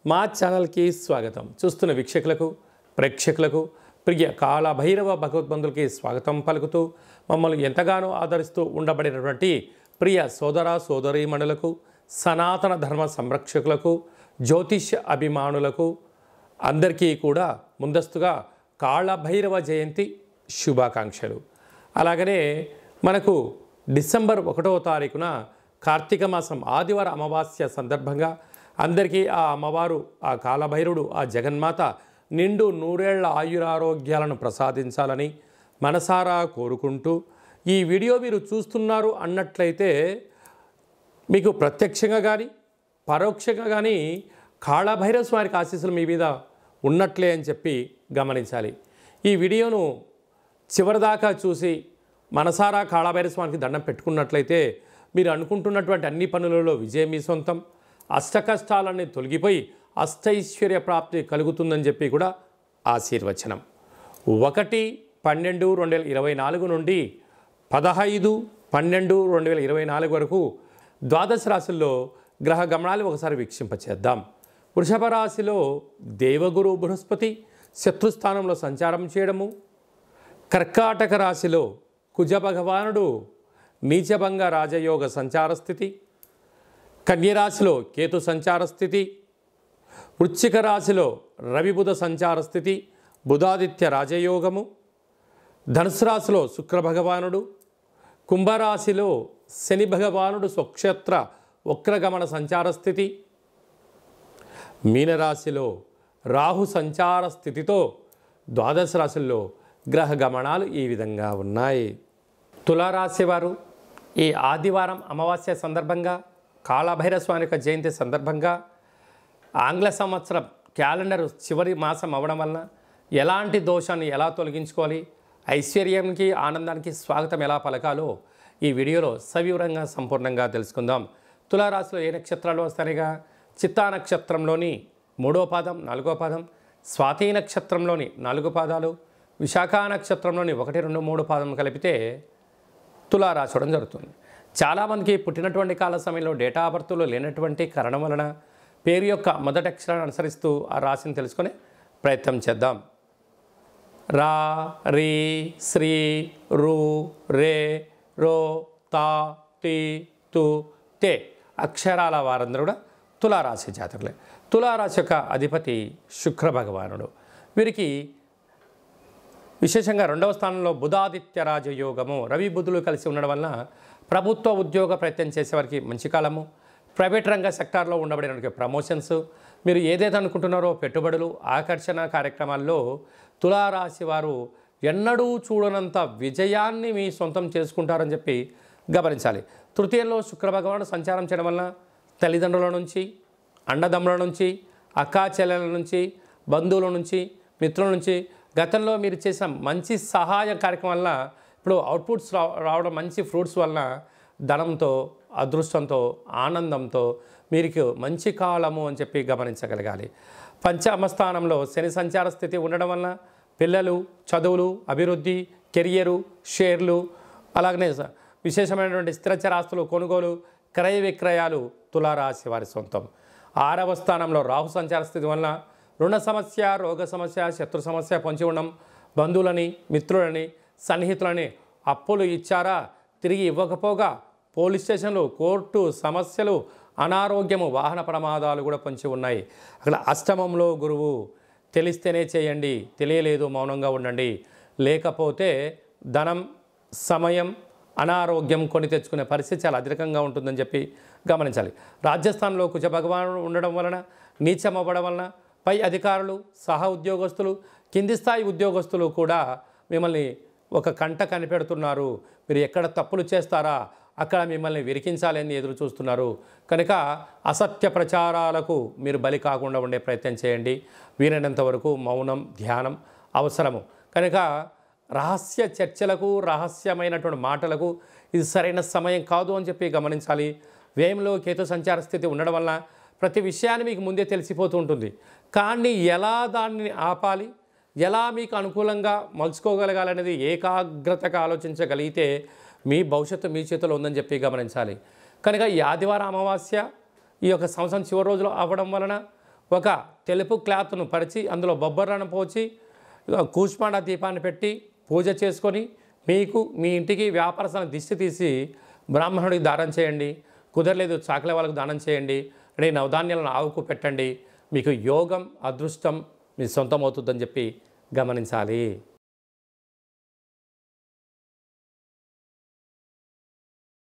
మా ఛానల్కి స్వాగతం. చూస్తున్న వీక్షకులకు ప్రేక్షకులకు ప్రియ కాళభైరవ భగవద్బంధులకి స్వాగతం పలుకుతూ మమ్మల్ని ఎంతగానో ఆదరిస్తూ ఉండబడినటువంటి ప్రియ సోదర సోదరీమణులకు, సనాతన ధర్మ సంరక్షకులకు, జ్యోతిష్య అభిమానులకు అందరికీ కూడా ముందస్తుగా కాళభైరవ జయంతి శుభాకాంక్షలు. అలాగనే మనకు డిసెంబర్ 1వ తారీఖున కార్తీక మాసం ఆదివార అమావాస్య సందర్భంగా అందరికీ ఆ అమ్మవారు, ఆ కాళభైరుడు, ఆ జగన్మాత నిండు నూరేళ్ల ఆయురారోగ్యాలను ప్రసాదించాలని మనసారా కోరుకుంటూ, ఈ వీడియో మీరు చూస్తున్నారు అన్నట్లయితే మీకు ప్రత్యక్షంగా కానీ పరోక్షంగా కానీ కాళభైరవ స్వామికి ఆశీస్సులు మీ మీద ఉన్నట్లే అని చెప్పి గమనించాలి. ఈ వీడియోను చివరిదాకా చూసి మనసారా కాళభైరవ స్వామికి దండం పెట్టుకున్నట్లయితే మీరు అనుకుంటున్నటువంటి అన్ని పనులలో విజయం మీ సొంతం, అష్టకష్టాలన్నీ తొలగిపోయి అష్టైశ్వర్య ప్రాప్తి కలుగుతుందని చెప్పి కూడా ఆశీర్వచనం. 1/12/2024 నుండి 15/12/2024 వరకు ద్వాదశ రాశుల్లో గ్రహ గమనాలు ఒకసారి వీక్షింపచేద్దాం. వృషభ రాశిలో దేవగురు బృహస్పతి శత్రుస్థానంలో సంచారం చేయడము, కర్కాటక రాశిలో కుజ భగవానుడు నీచభంగ రాజయోగ సంచార స్థితి, కన్యరాశిలో కేతు సంచార స్థితి, వృశ్చిక రాశిలో రవి బుధ సంచార స్థితి, బుధాదిత్య రాజయోగము, ధనుసు రాశిలో శుక్ర భగవానుడు, కుంభరాశిలో శని భగవానుడు స్వక్షేత్ర వక్రగమన సంచార స్థితి, మీనరాశిలో రాహు సంచార స్థితితో ద్వాదశ రాశుల్లో గ్రహ గమనాలు ఈ విధంగా ఉన్నాయి. తులారాశి వారు ఈ ఆదివారం అమావాస్య సందర్భంగా, కాళభైరవ స్వామి యొక్క జయంతి సందర్భంగా, ఆంగ్ల సంవత్సరం క్యాలెండర్ చివరి మాసం అవ్వడం వలన ఎలాంటి దోషాన్ని ఎలా తొలగించుకోవాలి, ఐశ్వర్యానికి ఆనందానికి స్వాగతం ఎలా పలకాలో ఈ వీడియోలో సవివరంగా సంపూర్ణంగా తెలుసుకుందాం. తులారాశిలో ఏ నక్షత్రాలు వస్తాయిగా, చిత్తా నక్షత్రంలోని 3వ పాదం 4వ పాదం, స్వాతి నక్షత్రంలోని 4 పాదాలు, విశాఖ నక్షత్రంలోని 1, 2, 3 పాదం కలిపితే తులారాశి అవడం జరుగుతుంది. చాలామందికి పుట్టినటువంటి కాల సమయంలో డేటా ఆఫ్ బర్త్లో లేనటువంటి కారణం వలన పేరు యొక్క మొదటి అక్షరాన్ని అనుసరిస్తూ ఆ రాశిని తెలుసుకునే ప్రయత్నం చేద్దాం. రా, రీ, శ్రీ, రు, రే, రో, తా, తి, తు, తే అక్షరాల వారందరూ కూడా తులారాశి జాతకులే. తులారాశి యొక్క అధిపతి శుక్ర భగవానుడు. వీరికి విశేషంగా 2వ స్థానంలో బుధాదిత్య రాజయోగము, రవి బుధులు కలిసి ఉండడం వలన ప్రభుత్వ ఉద్యోగ ప్రయత్నం చేసేవారికి మంచి కాలము, ప్రైవేట్ రంగ సెక్టార్లో ఉండబడిన ప్రమోషన్స్, మీరు ఏదైతే అనుకుంటున్నారో పెట్టుబడులు, ఆకర్షణ కార్యక్రమాల్లో తులారాశి వారు ఎన్నడూ చూడనంత విజయాన్ని మీ సొంతం చేసుకుంటారని చెప్పి గమనించాలి. తృతీయంలో శుక్ర భగవానుడు సంచారం చేయడం వలన తల్లిదండ్రుల నుంచి, అన్నదమ్ముల నుంచి, అక్కా చెల్లెల నుంచి, బంధువుల నుంచి, మిత్రుల నుంచి గతంలో మీరు చేసిన మంచి సహాయ కార్యక్రమం వల్ల ఇప్పుడు అవుట్పుట్స్ రావడం, మంచి ఫ్రూట్స్ వలన ధనంతో, అదృష్టంతో, ఆనందంతో మీకు మంచి కాలము అని చెప్పి గమనించగలగాలి. పంచమ స్థానంలో శని సంచార స్థితి ఉండడం వలన పిల్లలు, చదువులు, అభివృద్ధి, కెరియరు, షేర్లు, అలాగనే విశేషమైనటువంటి స్థిరచరాస్తులు కొనుగోలు, క్రయ విక్రయాలు తులారాశి వారి సొంతం. 6వ స్థానంలో రాహు సంచార స్థితి వలన రుణ సమస్య, రోగ సమస్య, శత్రు సమస్య పొంచి ఉండడం, బంధువులని, మిత్రులని, సన్నిహితులని అప్పులు ఇచ్చారా తిరిగి ఇవ్వకపోగా పోలీస్ స్టేషన్లు, కోర్టు సమస్యలు, అనారోగ్యము, వాహన ప్రమాదాలు కూడా పొంచి ఉన్నాయి. అక్కడ అష్టమంలో గురువు. తెలిస్తేనే చేయండి, తెలియలేదు మౌనంగా ఉండండి, లేకపోతే ధనం, సమయం, అనారోగ్యం కొని తెచ్చుకునే పరిస్థితి చాలా అధికంగా ఉంటుందని చెప్పి గమనించాలి. రాజస్థాన్లో కుజ భగవానుడు ఉండడం వలన, నీచం అవ్వడం వలన పై అధికారులు, సహా ఉద్యోగస్తులు, కింది స్థాయి ఉద్యోగస్తులు కూడా మిమ్మల్ని ఒక కంట కనిపెడుతున్నారు. మీరు ఎక్కడ తప్పులు చేస్తారా అక్కడ మిమ్మల్ని విరికించాలని ఎదురు చూస్తున్నారు. కనుక అసత్య ప్రచారాలకు మీరు బలి కాకుండా ఉండే ప్రయత్నం చేయండి. వీలైనంత వరకు మౌనం, ధ్యానం అవసరము. కనుక రహస్య చర్చలకు, రహస్యమైనటువంటి మాటలకు ఇది సరైన సమయం కాదు అని చెప్పి గమనించాలి. వ్యయంలో కేతు సంచార స్థితి ఉండడం వలన ప్రతి విషయాన్ని మీకు ముందే తెలిసిపోతూ ఉంటుంది. కానీ ఎలా దాన్ని ఆపాలి, ఎలా మీకు అనుకూలంగా మలుచుకోగలగాలనేది ఏకాగ్రతగా ఆలోచించగలిగితే మీ భవిష్యత్తు మీ చేతిలో ఉందని చెప్పి గమనించాలి. కనుక ఈ ఆదివారం అమావాస్య ఈ యొక్క సంవత్సరం చివరి రోజులు అవ్వడం వలన ఒక తెలుపు క్లాత్ను పరిచి అందులో బొబ్బర్లను పోచి కూష్మాండ దీపాన్ని పెట్టి పూజ చేసుకొని మీకు మీ ఇంటికి వ్యాపారస్థానం దిష్టి తీసి బ్రాహ్మణుడికి దానం చేయండి. కుదరలేదు చాకలి వాళ్ళకు దానం చేయండి. నవధాన్యాలను ఆవుకు పెట్టండి. మీకు యోగం అదృష్టం మీ సొంతం అవుతుందని చెప్పి గమనించాలి.